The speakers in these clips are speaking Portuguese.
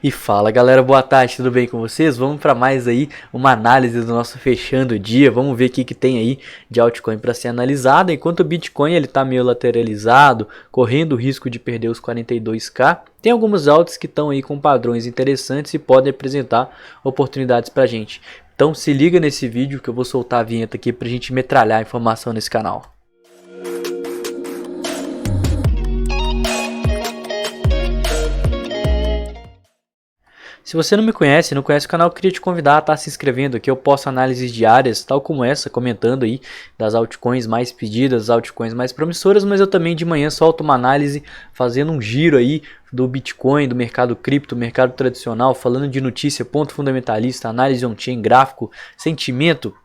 E fala galera, boa tarde, tudo bem com vocês? Vamos para mais aí uma análise do nosso fechando o dia. Vamos ver o que tem aí de altcoin para ser analisado. Enquanto o Bitcoin ele tá meio lateralizado, correndo o risco de perder os 42k, tem alguns altos que estão aí com padrões interessantes e podem apresentar oportunidades pra gente. Então se liga nesse vídeo que eu vou soltar a vinheta aqui pra gente metralhar a informação nesse canal. Se você não me conhece, não conhece o canal, eu queria te convidar a estar se inscrevendo aqui. Eu posto análises diárias, tal como essa, comentando aí das altcoins mais pedidas, altcoins mais promissoras, mas eu também de manhã solto uma análise fazendo um giro aí do Bitcoin, do mercado cripto, mercado tradicional, falando de notícia, ponto fundamentalista, análise on-chain, gráfico, sentimento,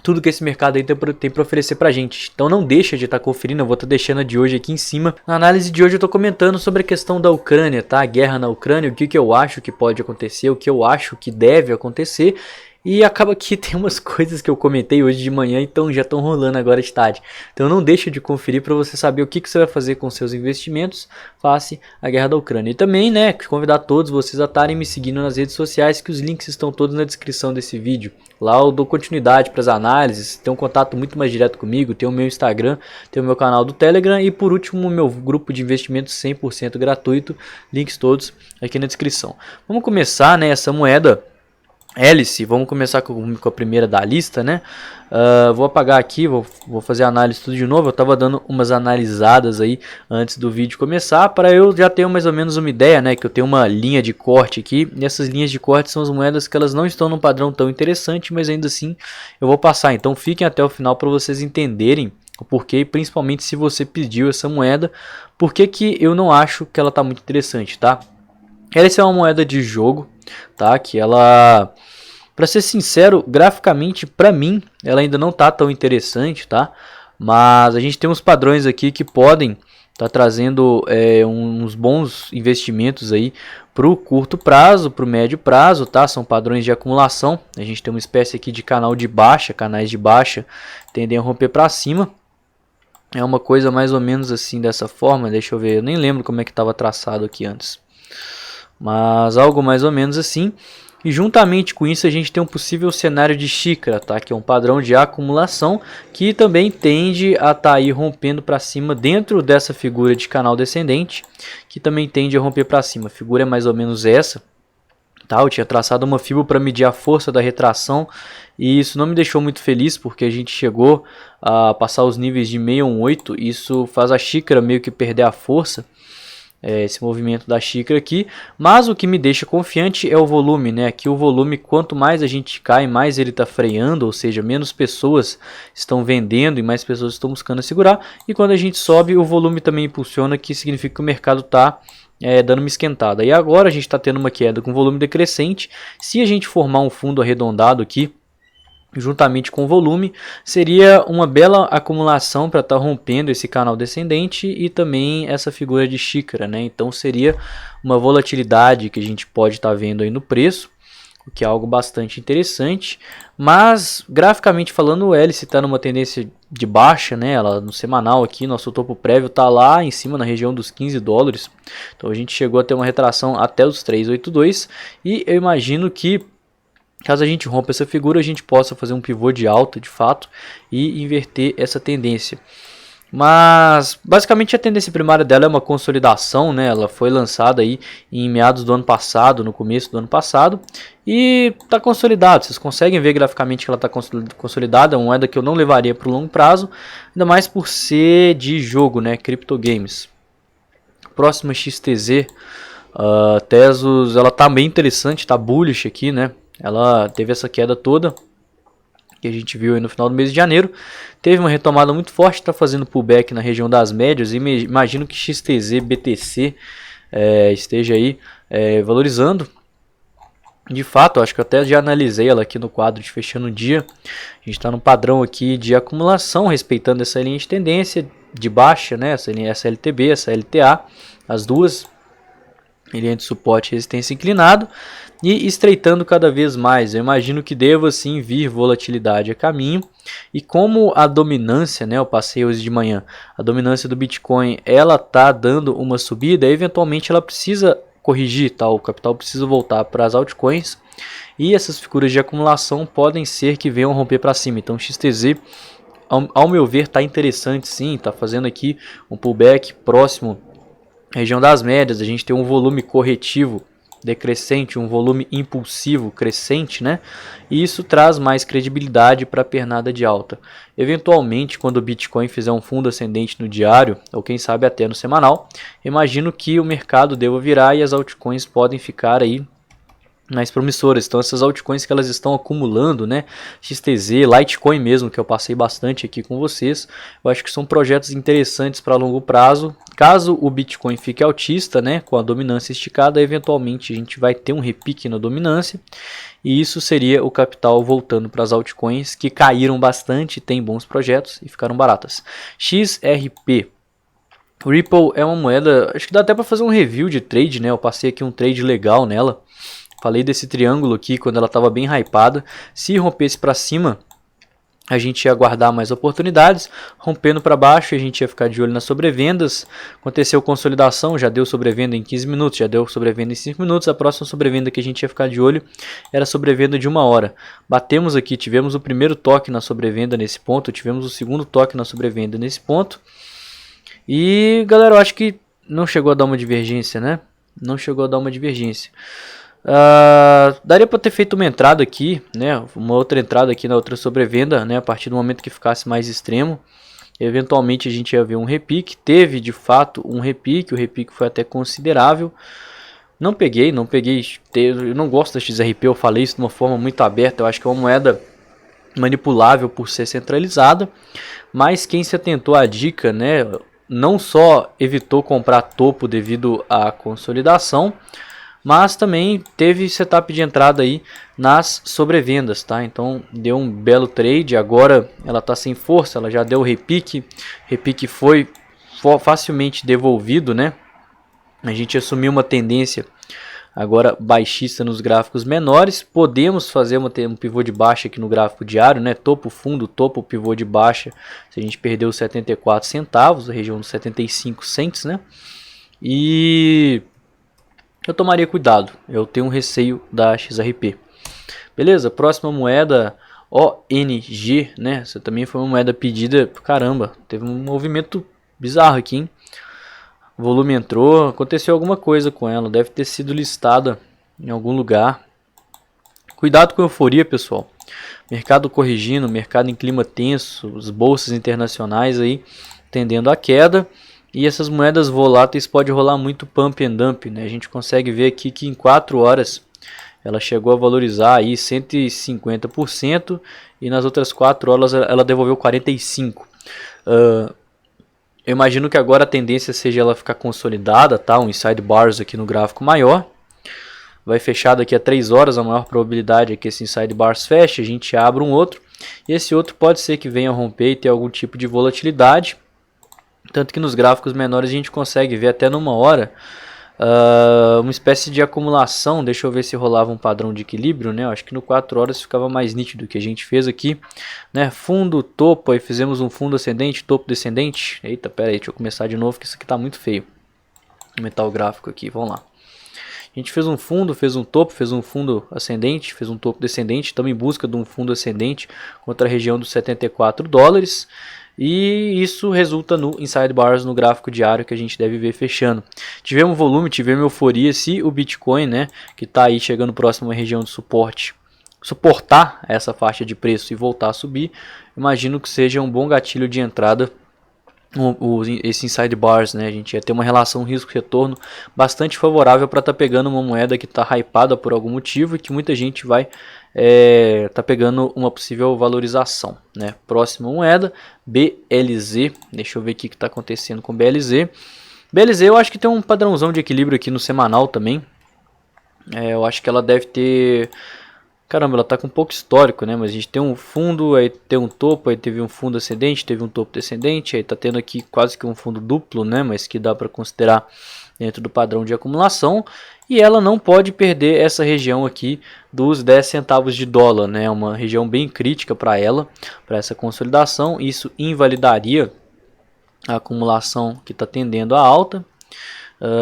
tudo que esse mercado aí tem para oferecer pra gente. Então não deixa de estar conferindo, eu vou estar deixando a de hoje aqui em cima. Na análise de hoje eu tô comentando sobre a questão da Ucrânia, tá? A guerra na Ucrânia, o que eu acho que pode acontecer, o que eu acho que deve acontecer. E acaba que tem umas coisas que eu comentei hoje de manhã, então já estão rolando agora de tarde. Então não deixa de conferir para você saber o que você vai fazer com seus investimentos face à guerra da Ucrânia. E também, né, convidar todos vocês a estarem me seguindo nas redes sociais, que os links estão todos na descrição desse vídeo. Lá eu dou continuidade para as análises, tem um contato muito mais direto comigo, tem o meu Instagram, tem o meu canal do Telegram e por último o meu grupo de investimentos 100% gratuito, links todos aqui na descrição. Vamos começar, né, essa moeda hélice, vamos começar com a primeira da lista, né? Vou apagar aqui, vou fazer a análise tudo de novo. Eu estava dando umas analisadas aí antes do vídeo começar, para eu já ter mais ou menos uma ideia, né? Que eu tenho uma linha de corte aqui, e essas linhas de corte são as moedas que elas não estão num padrão tão interessante, mas ainda assim eu vou passar. Então fiquem até o final para vocês entenderem o porquê, principalmente se você pediu essa moeda, porque que eu não acho que ela está muito interessante, tá? Essa é uma moeda de jogo, tá? Que ela, para ser sincero, graficamente para mim ela ainda não tá tão interessante, tá? Mas a gente tem uns padrões aqui que podem tá trazendo uns bons investimentos aí para o curto prazo, para o médio prazo, tá? São padrões de acumulação. A gente tem uma espécie aqui de canal de baixa, canais de baixa tendem a romper para cima. É uma coisa mais ou menos assim dessa forma. Deixa eu ver, eu nem lembro como é que estava traçado aqui antes. Mas algo mais ou menos assim. E juntamente com isso a gente tem um possível cenário de xícara, tá? Que é um padrão de acumulação que também tende a estar aí rompendo para cima dentro dessa figura de canal descendente, que também tende a romper para cima. A figura é mais ou menos essa, tá? Eu tinha traçado uma fibra para medir a força da retração e isso não me deixou muito feliz, porque a gente chegou a passar os níveis de 618, isso faz a xícara meio que perder a força. Esse movimento da xícara aqui, mas o que me deixa confiante é o volume, né? Aqui o volume, quanto mais a gente cai, mais ele está freando, ou seja, menos pessoas estão vendendo e mais pessoas estão buscando segurar, e quando a gente sobe, o volume também impulsiona, que significa que o mercado está dando uma esquentada. E agora a gente está tendo uma queda com volume decrescente. Se a gente formar um fundo arredondado aqui, juntamente com o volume, seria uma bela acumulação para estar rompendo esse canal descendente e também essa figura de xícara, né? Então seria uma volatilidade que a gente pode estar vendo aí no preço, o que é algo bastante interessante. Mas graficamente falando, o hélice está numa tendência de baixa, né? Ela no semanal aqui, nosso topo prévio está lá em cima na região dos 15 dólares. Então a gente chegou a ter uma retração até os 382 e eu imagino que caso a gente rompa essa figura, a gente possa fazer um pivô de alta de fato e inverter essa tendência. Mas basicamente a tendência primária dela é uma consolidação, né? Ela foi lançada aí em meados do ano passado, no começo do ano passado, e está consolidada. Vocês conseguem ver graficamente que ela está consolidada, é uma moeda que eu não levaria para o longo prazo, ainda mais por ser de jogo, né? Crypto Games. Próxima XTZ, Tesos, ela está bem interessante, está bullish aqui, né? Ela teve essa queda toda que a gente viu aí no final do mês de janeiro. Teve uma retomada muito forte, está fazendo pullback na região das médias. E imagino que XTZ, BTC esteja aí valorizando. De fato, acho que eu até já analisei ela aqui no quadro de fechando o dia. A gente está no padrão aqui de acumulação, respeitando essa linha de tendência de baixa, né? Essa linha SLTB, essa LTA, as duas. Linha de suporte e resistência inclinado e estreitando cada vez mais. Eu imagino que deva sim vir volatilidade a caminho, e como a dominância, né, eu passei hoje de manhã, a dominância do Bitcoin ela tá dando uma subida, eventualmente ela precisa corrigir, tá? O capital precisa voltar para as altcoins e essas figuras de acumulação podem ser que venham romper para cima. Então XTZ, ao meu ver, está interessante sim, está fazendo aqui um pullback próximo à região das médias. A gente tem um volume corretivo decrescente, um volume impulsivo crescente, né? E isso traz mais credibilidade para a pernada de alta. Eventualmente, quando o Bitcoin fizer um fundo ascendente no diário, ou quem sabe até no semanal, imagino que o mercado deva virar e as altcoins podem ficar aí mais promissoras. Então essas altcoins que elas estão acumulando, né, XTZ, Litecoin mesmo, que eu passei bastante aqui com vocês, eu acho que são projetos interessantes para longo prazo. Caso o Bitcoin fique altista, né, com a dominância esticada, eventualmente a gente vai ter um repique na dominância, e isso seria o capital voltando para as altcoins que caíram bastante, têm bons projetos e ficaram baratas. XRP. Ripple é uma moeda, acho que dá até para fazer um review de trade, né, eu passei aqui um trade legal nela. Falei desse triângulo aqui quando ela estava bem hypada. Se rompesse para cima, a gente ia aguardar mais oportunidades. Rompendo para baixo, a gente ia ficar de olho nas sobrevendas. Aconteceu consolidação, já deu sobrevenda em 15 minutos, já deu sobrevenda em 5 minutos. A próxima sobrevenda que a gente ia ficar de olho era sobrevenda de 1 hora. Batemos aqui, tivemos o primeiro toque na sobrevenda nesse ponto, tivemos o segundo toque na sobrevenda nesse ponto. E galera, eu acho que não chegou a dar uma divergência, né? Não chegou a dar uma divergência. Daria para ter feito uma entrada aqui, né, uma outra entrada aqui na outra sobrevenda, né, a partir do momento que ficasse mais extremo. Eventualmente a gente ia ver um repique. Teve de fato um repique, o repique foi até considerável. Não peguei, eu não gosto da XRP, eu falei isso de uma forma muito aberta. Eu acho que é uma moeda manipulável por ser centralizada, mas quem se atentou à dica, né, não só evitou comprar topo devido à consolidação, mas também teve setup de entrada aí nas sobrevendas, tá? Então deu um belo trade. Agora ela tá sem força, ela já deu repique. Repique foi facilmente devolvido, né? A gente assumiu uma tendência agora baixista nos gráficos menores. Podemos fazer um pivô de baixa aqui no gráfico diário, né? Topo fundo, topo pivô de baixa. Se a gente perdeu 74 centavos, a região dos 75 cents, né? E eu tomaria cuidado, eu tenho um receio da XRP. Beleza, próxima moeda, ONG, né? Essa também foi uma moeda pedida, caramba, teve um movimento bizarro aqui, hein? O volume entrou, aconteceu alguma coisa com ela, deve ter sido listada em algum lugar. Cuidado com a euforia, pessoal. Mercado corrigindo, mercado em clima tenso, as bolsas internacionais aí tendendo à queda. E essas moedas voláteis pode rolar muito pump and dump, né? A gente consegue ver aqui que em 4 horas ela chegou a valorizar aí 150% e nas outras 4 horas ela devolveu 45%. Eu imagino que agora a tendência seja ela ficar consolidada, tá? Um inside bars aqui no gráfico maior. Vai fechar daqui a 3 horas, a maior probabilidade é que esse inside bars feche, a gente abre um outro. E esse outro pode ser que venha romper e ter algum tipo de volatilidade. Tanto que nos gráficos menores a gente consegue ver até numa hora uma espécie de acumulação. Deixa eu ver se rolava um padrão de equilíbrio, né? Eu acho que no 4 horas ficava mais nítido o que a gente fez aqui, né? Fundo, topo, aí fizemos um fundo ascendente, topo descendente. Eita, pera aí, deixa eu começar de novo que isso aqui tá muito feio. Vou aumentar o gráfico aqui, vamos lá. A gente fez um fundo, fez um topo, fez um fundo ascendente, fez um topo descendente. Estamos em busca de um fundo ascendente contra a região dos 74 dólares. E isso resulta no inside bars no gráfico diário que a gente deve ver fechando. Tivemos volume, tivemos euforia. Se o Bitcoin, né, que está aí chegando próximo à região de suporte, suportar essa faixa de preço e voltar a subir, imagino que seja um bom gatilho de entrada esse inside bars, né? A gente ia ter uma relação risco-retorno bastante favorável para estar pegando uma moeda que está hypada por algum motivo e que muita gente vai tá pegando uma possível valorização, né? Próxima moeda, BLZ. Deixa eu ver o que está acontecendo com BLZ. BLZ eu acho que tem um padrãozão de equilíbrio aqui no semanal também. Eu acho que ela deve ter... Caramba, ela tá com pouco histórico, né? Mas a gente tem um fundo, aí tem um topo, aí teve um fundo ascendente, teve um topo descendente, aí tá tendo aqui quase que um fundo duplo, né? Mas que dá para considerar dentro do padrão de acumulação. E ela não pode perder essa região aqui dos 10 centavos de dólar, né? Uma região bem crítica para ela, para essa consolidação. Isso invalidaria a acumulação que está tendendo à alta.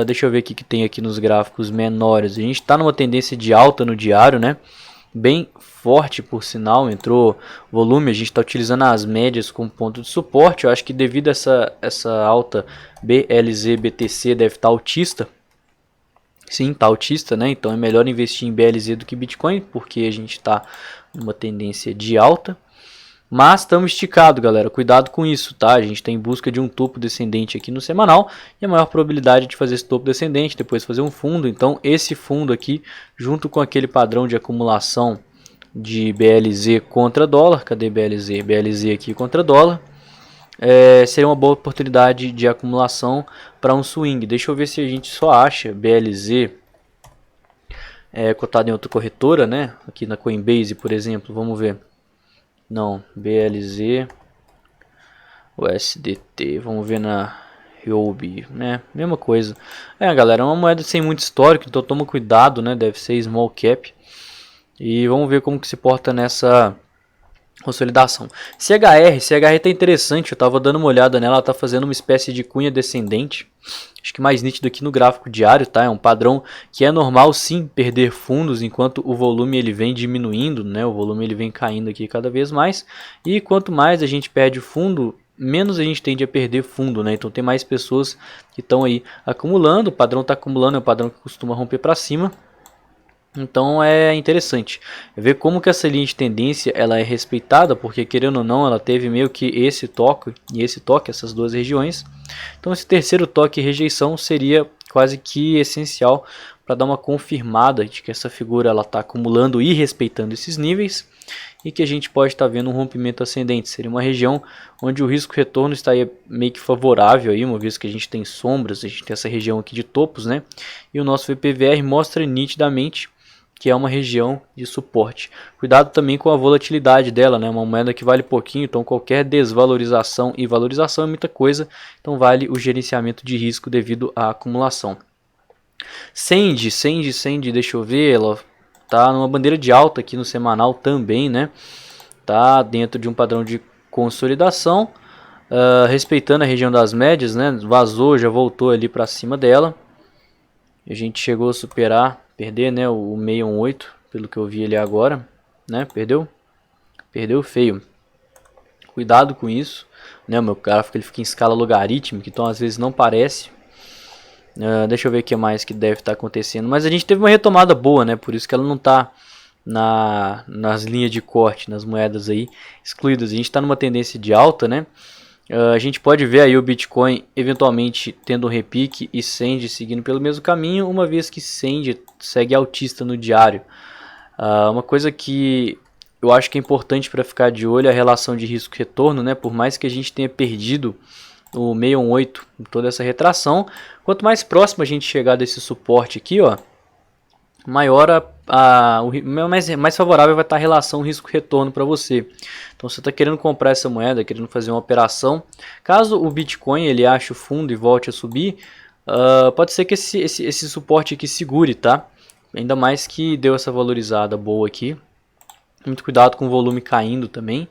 Deixa eu ver o que tem aqui nos gráficos menores. A gente está numa tendência de alta no diário, né? Bem forte, por sinal. Entrou volume, a gente está utilizando as médias como ponto de suporte. Eu acho que devido a essa alta, BLZ, BTC deve estar altista. Sim, tá altista, né? Então é melhor investir em BLZ do que Bitcoin, porque a gente está numa tendência de alta. Mas estamos esticados, galera. Cuidado com isso, tá? A gente está em busca de um topo descendente aqui no semanal. E a maior probabilidade de fazer esse topo descendente, depois fazer um fundo. Então esse fundo aqui, junto com aquele padrão de acumulação de BLZ contra dólar. Cadê BLZ? BLZ aqui contra dólar. Seria uma boa oportunidade de acumulação para um swing. Deixa eu ver se a gente só acha BLZ cotado em outra corretora, né? Aqui na Coinbase, por exemplo. Vamos ver. Não, BLZ, USDT, vamos ver na Huobi, né? Mesma coisa. Galera, é uma moeda sem muito histórico, então toma cuidado, né? Deve ser small cap. E vamos ver como que se porta nessa consolidação. CHR tá interessante, eu tava dando uma olhada nela, ela tá fazendo uma espécie de cunha descendente. Acho que mais nítido aqui no gráfico diário, tá? É um padrão que é normal sim perder fundos enquanto o volume ele vem diminuindo, né? O volume ele vem caindo aqui cada vez mais. E quanto mais a gente perde fundo, menos a gente tende a perder fundo, né? Então tem mais pessoas que estão aí acumulando, o padrão está acumulando, é um padrão que costuma romper para cima. Então é interessante ver como que essa linha de tendência ela é respeitada, porque querendo ou não ela teve meio que esse toque e esse toque, essas duas regiões. Então esse terceiro toque e rejeição seria quase que essencial para dar uma confirmada de que essa figura ela está acumulando e respeitando esses níveis e que a gente pode estar vendo um rompimento ascendente. Seria uma região onde o risco retorno estaria meio que favorável aí, uma vez que a gente tem sombras, a gente tem essa região aqui de topos, né? E o nosso VPVR mostra nitidamente que é uma região de suporte. Cuidado também com a volatilidade dela, né? Uma moeda que vale pouquinho, então qualquer desvalorização e valorização é muita coisa, então vale o gerenciamento de risco devido à acumulação. Send, deixa eu ver, ela tá numa bandeira de alta aqui no semanal também, né? Tá dentro de um padrão de consolidação, respeitando a região das médias, né? Vazou, já voltou ali para cima dela. A gente chegou a perder, né, o 618, pelo que eu vi ali agora, né? Perdeu feio. Cuidado com isso, né? O meu gráfico ele fica em escala logarítmica, então às vezes não parece. Deixa eu ver o que mais que deve estar acontecendo. Mas a gente teve uma retomada boa, né? Por isso que ela não está nas linhas de corte, nas moedas aí excluídas. A gente está numa tendência de alta, né? A gente pode ver aí o Bitcoin eventualmente tendo um repique e Send seguindo pelo mesmo caminho, uma vez que Send segue altista no diário. Uma coisa que eu acho que é importante para ficar de olho é a relação de risco-retorno, né? Por mais que a gente tenha perdido o 618 em toda essa retração, quanto mais próximo a gente chegar desse suporte aqui, ó, maior mais favorável vai estar a relação risco-retorno para você. Então você está querendo comprar essa moeda, querendo fazer uma operação, caso o Bitcoin ele ache o fundo e volte a subir, pode ser que esse suporte aqui segure, tá? Ainda mais que deu essa valorizada boa aqui. Muito cuidado com o volume caindo também,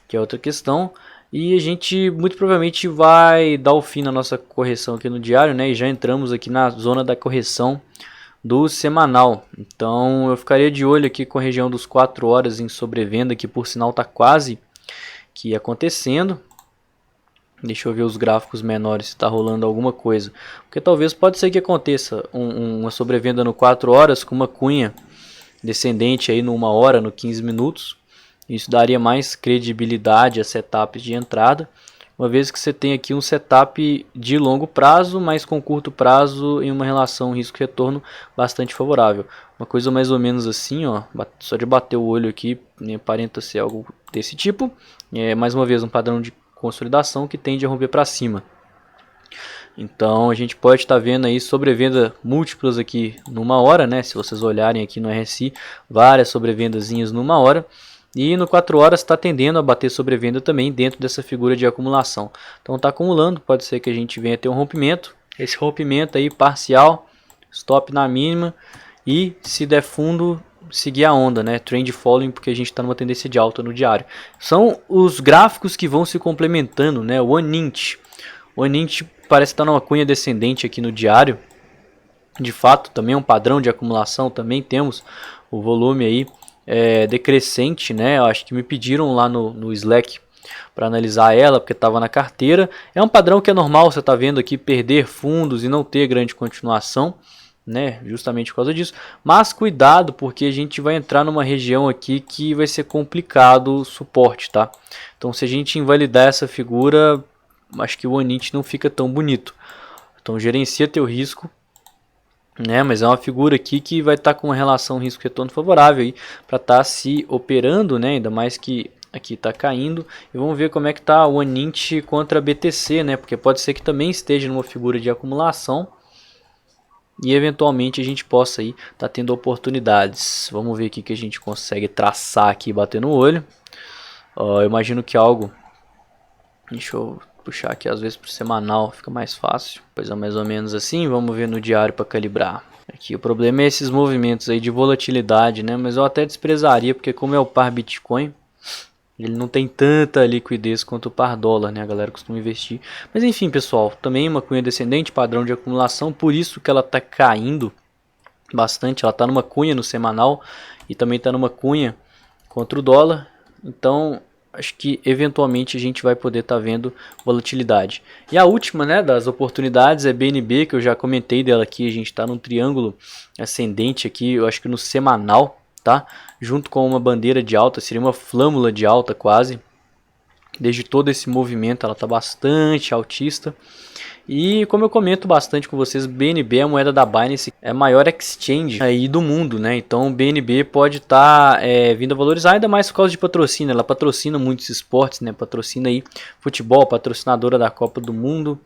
que é outra questão. E a gente muito provavelmente vai dar o fim na nossa correção aqui no diário, né? E já entramos aqui na zona da correção do semanal. Então eu ficaria de olho aqui com a região dos 4 horas em sobrevenda, que por sinal está quase que acontecendo. Deixa eu ver os gráficos menores se está rolando alguma coisa, porque talvez pode ser que aconteça uma sobrevenda no 4 horas com uma cunha descendente aí no 1 hora, no 15 minutos. Isso daria mais credibilidade a setups de entrada, uma vez que você tem aqui um setup de longo prazo, mas com curto prazo em uma relação risco-retorno bastante favorável. Uma coisa mais ou menos assim, ó, só de bater o olho aqui, aparenta ser algo desse tipo. Mais uma vez um padrão de consolidação que tende a romper para cima. Então a gente pode estar vendo aí sobrevenda múltiplas aqui numa hora, né? Se vocês olharem aqui no RSI, várias sobrevendazinhas numa hora. E no 4 horas está tendendo a bater sobrevenda também dentro dessa figura de acumulação. Então está acumulando, pode ser que a gente venha ter um rompimento. Esse rompimento aí parcial, stop na mínima e se der fundo, seguir a onda, né? Trend following, porque a gente está numa tendência de alta no diário. São os gráficos que vão se complementando, né? O OneInt parece estar numa cunha descendente aqui no diário. de fato também é um padrão de acumulação, também temos o volume aí decrescente, né? Eu acho que me pediram lá no Slack para analisar ela, porque estava na carteira. É um padrão que é normal, você está vendo aqui, perder fundos e não ter grande continuação, né? Justamente por causa disso. Mas cuidado, porque a gente vai entrar numa região aqui que vai ser complicado o suporte, tá? Então se a gente invalidar essa figura, acho que o Anit não fica tão bonito. Então gerencia teu risco, né? Mas é uma figura aqui que vai estar com uma relação risco-retorno favorável aí para estar se operando, né? Ainda mais que aqui está caindo. E vamos ver como é que está o Anint contra a BTC, né? Porque pode ser que também esteja numa figura de acumulação e eventualmente a gente possa aí tá tendo oportunidades. Vamos ver aqui que a gente consegue traçar aqui, bater no olho. Eu imagino que algo, deixa eu puxar aqui às vezes para o semanal, fica mais fácil. Pois é, mais ou menos assim. Vamos ver no diário para calibrar. Aqui o problema é esses movimentos aí de volatilidade, né? Mas eu até desprezaria, porque como é o par Bitcoin, ele não tem tanta liquidez quanto o par dólar, né? A galera costuma investir. Mas enfim, pessoal, também uma cunha descendente, padrão de acumulação, por isso que ela está caindo bastante. Ela está numa cunha no semanal e também está numa cunha contra o dólar. Então, acho que eventualmente a gente vai poder estar vendo volatilidade. E a última, né, das oportunidades é BNB, que eu já comentei dela aqui. A gente está num triângulo ascendente aqui, eu acho que no semanal, tá? Junto com uma bandeira de alta, seria uma flâmula de alta quase. Desde todo esse movimento ela está bastante altista. E como eu comento bastante com vocês, BNB, a moeda da Binance, é a maior exchange aí do mundo, né? Então BNB pode estar vindo a valorizar, ainda mais por causa de patrocínio. Ela patrocina muitos esportes, né? Patrocina aí futebol, patrocinadora da Copa do Mundo,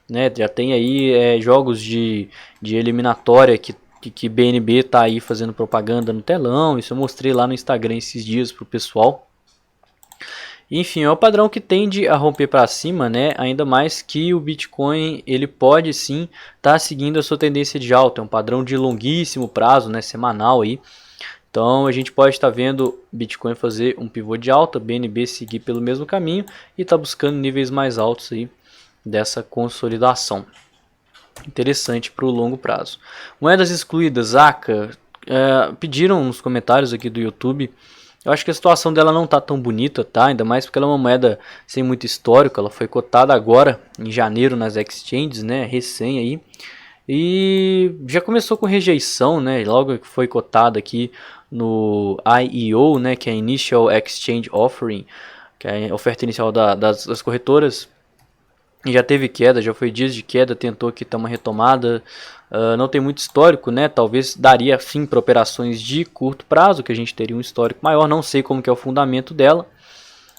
né? Já tem aí jogos de eliminatória que BNB tá aí fazendo propaganda no telão. Isso eu mostrei lá no Instagram esses dias pro pessoal. Enfim, é o padrão que tende a romper para cima, né? Ainda mais que o Bitcoin ele pode sim estar seguindo a sua tendência de alta, é um padrão de longuíssimo prazo, né? Semanal aí. Então a gente pode estar vendo Bitcoin fazer um pivô de alta, BNB seguir pelo mesmo caminho e tá buscando níveis mais altos aí dessa consolidação. Interessante para o longo prazo. Moedas excluídas, ACA, pediram nos comentários aqui do YouTube. Eu acho que a situação dela não tá tão bonita, tá? Ainda mais porque ela é uma moeda sem muito histórico. Ela foi cotada agora, em janeiro, nas exchanges, né? Recém aí. E já começou com rejeição, né? Logo que foi cotada aqui no IEO, né? Que é Initial Exchange Offering, que é a oferta inicial das corretoras. E já teve queda, já foi dias de queda, tentou aqui dar uma retomada. Não tem muito histórico, né? Talvez daria fim para operações de curto prazo, que a gente teria um histórico maior. Não sei como que é o fundamento dela.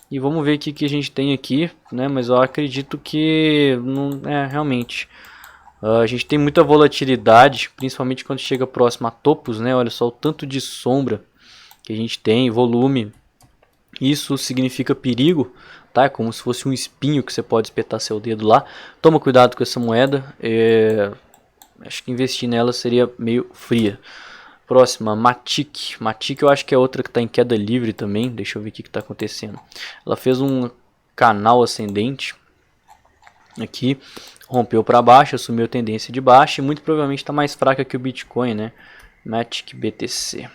E vamos ver o que a gente tem aqui, né? Mas eu acredito que não realmente. A gente tem muita volatilidade, principalmente quando chega próximo a topos, né? Olha só o tanto de sombra que a gente tem, volume. Isso significa perigo, tá? É como se fosse um espinho que você pode espetar seu dedo lá. Toma cuidado com essa moeda. Acho que investir nela seria meio fria. Próxima, Matic. Matic eu acho que é outra que está em queda livre também. Deixa eu ver o que está acontecendo. Ela fez um canal ascendente aqui, rompeu para baixo, assumiu tendência de baixa e muito provavelmente está mais fraca que o Bitcoin, né? Matic BTC.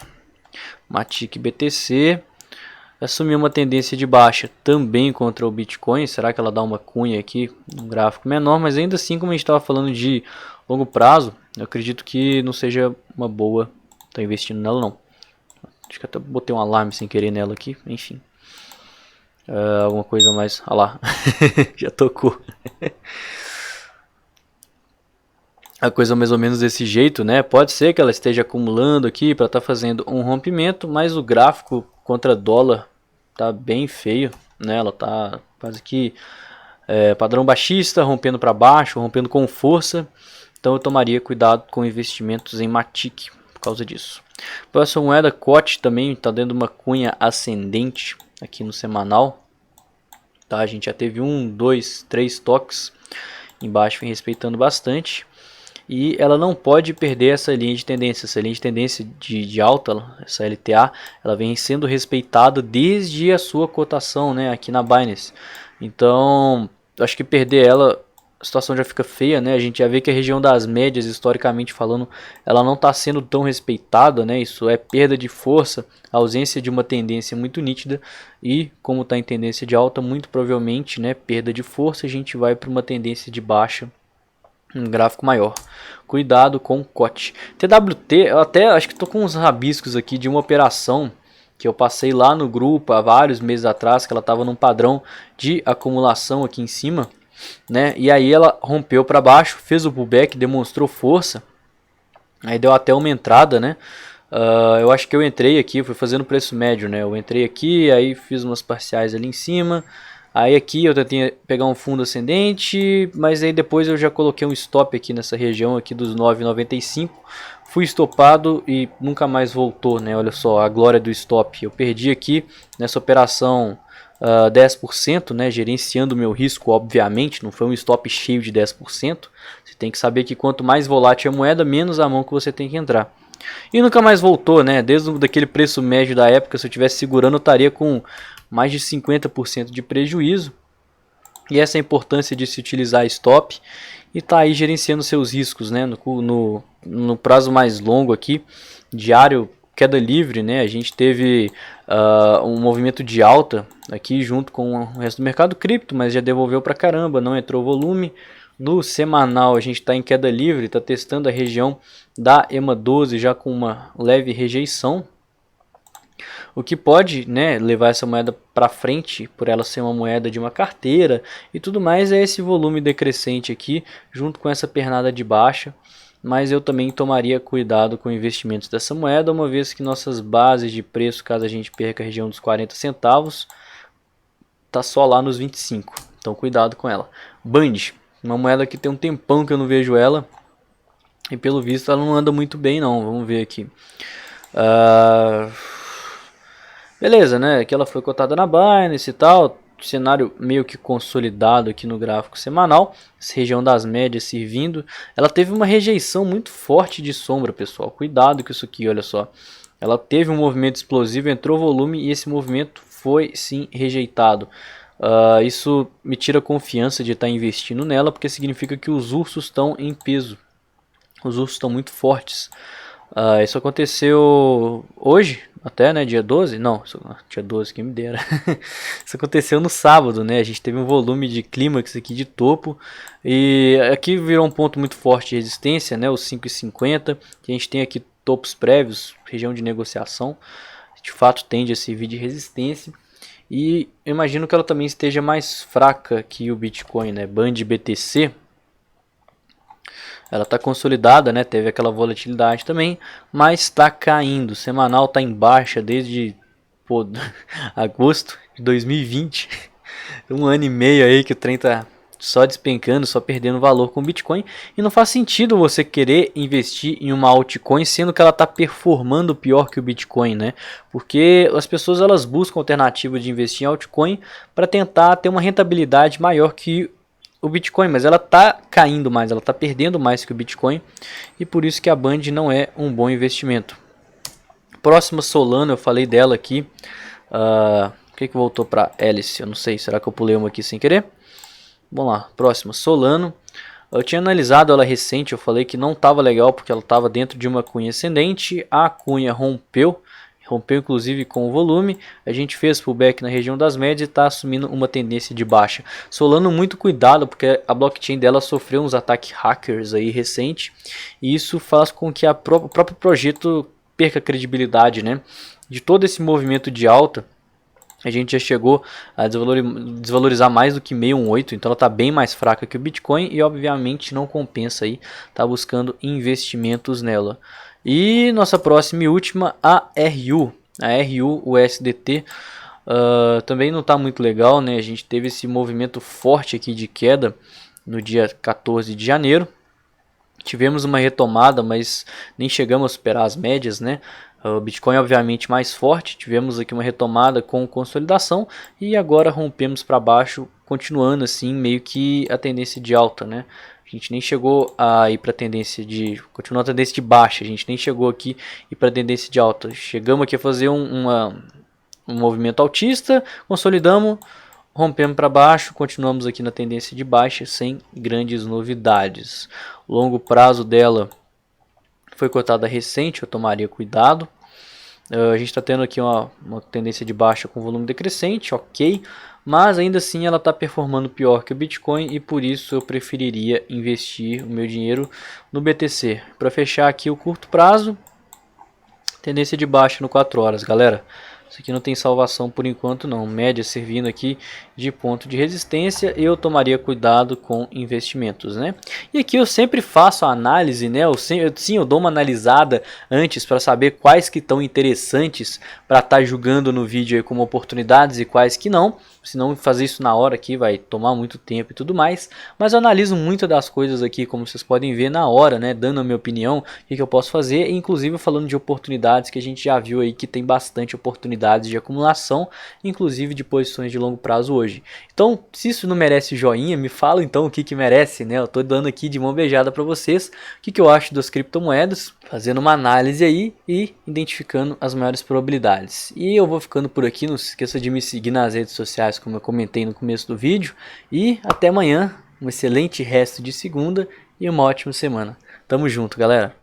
Matic BTC assumiu uma tendência de baixa também contra o Bitcoin. Será que ela dá uma cunha aqui, um gráfico menor? Mas ainda assim, como a gente estava falando de longo prazo, eu acredito que não seja uma boa estar investindo nela não. Acho que até botei um alarme sem querer nela aqui, enfim. Alguma coisa mais... Ah lá, já tocou. A coisa mais ou menos desse jeito, né? Pode ser que ela esteja acumulando aqui para estar fazendo um rompimento, mas o gráfico contra dólar tá bem feio, né? Ela tá quase que padrão baixista, rompendo para baixo, rompendo com força. Então eu tomaria cuidado com investimentos em Matic por causa disso. Próxima moeda, COT, também está dando uma cunha ascendente aqui no semanal. Tá? A gente já teve 1, 2, 3 toques embaixo, vem respeitando bastante. E ela não pode perder essa linha de tendência. Essa linha de tendência de alta, essa LTA, ela vem sendo respeitada desde a sua cotação, né, aqui na Binance. Então, acho que perder ela a situação já fica feia, né? A gente já vê que a região das médias, historicamente falando, ela não está sendo tão respeitada, né? Isso é perda de força, ausência de uma tendência muito nítida e, como está em tendência de alta, muito provavelmente, né, perda de força, a gente vai para uma tendência de baixa, um gráfico maior. Cuidado com o COT. TWT, eu até acho que estou com uns rabiscos aqui de uma operação que eu passei lá no grupo há vários meses atrás, que ela estava num padrão de acumulação aqui em cima, né? E aí ela rompeu para baixo, fez o pullback, demonstrou força, aí deu até uma entrada, né? Eu acho que eu entrei aqui, fui fazendo preço médio, né? Eu entrei aqui, aí fiz umas parciais ali em cima, aí aqui eu tentei pegar um fundo ascendente, mas aí depois eu já coloquei um stop aqui nessa região aqui dos 9,95. Fui estopado e nunca mais voltou, né? Olha só a glória do stop. Eu perdi aqui nessa operação 10%, né? Gerenciando o meu risco, obviamente. Não foi um stop cheio de 10%. Você tem que saber que quanto mais volátil a moeda, menos a mão que você tem que entrar. E nunca mais voltou, né? Desde aquele preço médio da época, se eu estivesse segurando, eu estaria com mais de 50% de prejuízo. E essa é a importância de se utilizar stop e tá aí gerenciando seus riscos, né? No prazo mais longo aqui, diário, queda livre, né? A gente teve um movimento de alta aqui junto com o resto do mercado cripto, mas já devolveu pra caramba, não entrou volume. No semanal a gente está em queda livre, está testando a região da EMA 12 já com uma leve rejeição. O que pode, né, levar essa moeda para frente, por ela ser uma moeda de uma carteira e tudo mais, é esse volume decrescente aqui, junto com essa pernada de baixa. Mas eu também tomaria cuidado com investimentos dessa moeda, uma vez que nossas bases de preço, caso a gente perca a região dos 40 centavos, tá só lá nos 25. Então cuidado com ela. Band, uma moeda que tem um tempão que eu não vejo ela, e pelo visto ela não anda muito bem não, vamos ver aqui. Beleza, né? Que ela foi cotada na Binance e tal. Cenário meio que consolidado aqui no gráfico semanal. Essa região das médias servindo. Ela teve uma rejeição muito forte de sombra, pessoal. Cuidado com isso aqui, olha só. Ela teve um movimento explosivo, entrou volume e esse movimento foi sim rejeitado. Isso me tira confiança de estar investindo nela, porque significa que os ursos estão em peso. Os ursos estão muito fortes. Isso aconteceu hoje, até, né, dia 12? Não, dia 12, quem me dera. Isso aconteceu no sábado, né? A gente teve um volume de clímax aqui de topo. E aqui virou um ponto muito forte de resistência, né? Os 5,50. A gente tem aqui topos prévios, região de negociação. De fato tende a servir de resistência. E eu imagino que ela também esteja mais fraca que o Bitcoin, né? Band BTC. Ela está consolidada, né? Teve aquela volatilidade também, mas está caindo. Semanal está em baixa desde agosto de 2020. Um ano e meio aí que o trem tá só despencando, só perdendo valor com o Bitcoin. E não faz sentido você querer investir em uma altcoin sendo que ela está performando pior que o Bitcoin, né? Porque as pessoas elas buscam alternativa de investir em altcoin para tentar ter uma rentabilidade maior que o Bitcoin, mas ela está caindo mais, ela está perdendo mais que o Bitcoin e por isso que a Band não é um bom investimento. Próxima Solana, eu falei dela aqui. Por que voltou para Hélice? Eu não sei, será que eu pulei uma aqui sem querer? Vamos lá, próxima Solano. Eu tinha analisado ela recente, eu falei que não estava legal porque ela estava dentro de uma cunha ascendente, a cunha rompeu inclusive com o volume, a gente fez pullback na região das médias e está assumindo uma tendência de baixa. Solano muito cuidado porque a blockchain dela sofreu uns ataques hackers aí recente e isso faz com que o próprio projeto perca credibilidade, né? De todo esse movimento de alta, a gente já chegou a desvalorizar mais do que 618, então ela está bem mais fraca que o Bitcoin e obviamente não compensa aí, tá buscando investimentos nela. E nossa próxima e última, a RU USDT, também não está muito legal, né? A gente teve esse movimento forte aqui de queda no dia 14 de janeiro. Tivemos uma retomada, mas nem chegamos a superar as médias, né? O Bitcoin obviamente mais forte, tivemos aqui uma retomada com consolidação e agora rompemos para baixo, continuando assim meio que a tendência de alta, né? A gente nem chegou a ir para a tendência de... Continua a tendência de baixa, a gente nem chegou aqui a ir para a tendência de alta. Chegamos aqui a fazer um movimento altista, consolidamos, Rompemos para baixo, continuamos aqui na tendência de baixa sem grandes novidades. O longo prazo dela foi cotada recente, eu tomaria cuidado. A gente está tendo aqui uma tendência de baixa com volume decrescente, ok, mas ainda assim ela está performando pior que o Bitcoin e por isso eu preferiria investir o meu dinheiro no BTC. Para fechar aqui o curto prazo, tendência de baixa no 4 horas, galera. Isso aqui não tem salvação por enquanto não, média servindo aqui de ponto de resistência, eu tomaria cuidado com investimentos, né? E aqui eu sempre faço a análise, né? Eu dou uma analisada antes para saber quais que estão interessantes para estar julgando no vídeo aí como oportunidades e quais que não. Senão fazer isso na hora aqui vai tomar muito tempo e tudo mais. Mas eu analiso muito das coisas aqui, como vocês podem ver, na hora, né? Dando a minha opinião, o que eu posso fazer. Inclusive falando de oportunidades que a gente já viu aí que tem bastante oportunidades de acumulação, inclusive de posições de longo prazo hoje. Então, se isso não merece joinha, me fala então o que merece, né? Eu tô dando aqui de mão beijada para vocês o que eu acho das criptomoedas, fazendo uma análise aí e identificando as maiores probabilidades. E eu vou ficando por aqui, não se esqueça de me seguir nas redes sociais, como eu comentei no começo do vídeo, e até amanhã, um excelente resto de segunda e uma ótima semana. Tamo junto, galera!